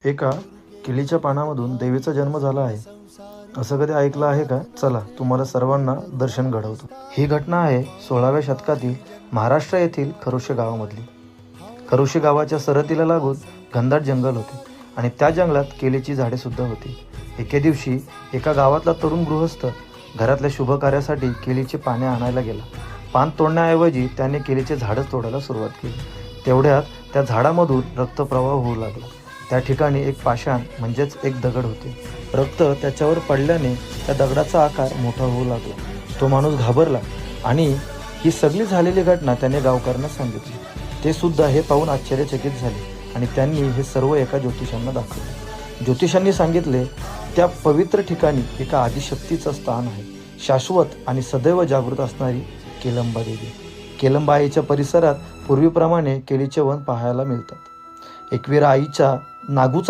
एका केळीच्या पानामधून देवीचा जन्म झाला आहे असं कधी ऐकलं आहे का? चला तुम्हाला सर्वांना दर्शन घडवतो. ही घटना आहे 16व्या शतकातील महाराष्ट्र येथील खरोशे गावामधली. खरोशे गावाच्या सरहद्दीला लागून घनदाट जंगल होते आणि त्या जंगलात केळीची झाडे सुद्धा होती. एके दिवशी एका गावातला तरुण गृहस्थ घरातल्या शुभ कार्यासाठी केळीची पाने आणायला गेला. पान तोडण्याऐवजी त्याने केळीचे झाडच तोडायला सुरुवात केली. तेवढ्यात त्या झाडामधून रक्तप्रवाह होऊ लागला. त्या ठिकाणी एक पाषाण म्हणजेच एक दगड होते. रक्त त्याच्यावर पडल्याने त्या दगडाचा आकार मोठा होऊ लागला. तो माणूस घाबरला आणि ही सगळी झालेली घटना त्याने गावकऱ्यांना सांगितली. ते सुद्धा हे पाहून आश्चर्यचकित झाले आणि त्यांनी हे सर्व एका ज्योतिषांना दाखवले. ज्योतिषांनी सांगितले, त्या पवित्र ठिकाणी एका आदिशक्तीचं स्थान आहे, शाश्वत आणि सदैव जागृत असणारी केलंबा देवी. केलंबा आईच्या परिसरात पूर्वीप्रमाणे केळीचे वन पाहायला मिळतात. एकवीरा आईच्या नागूचा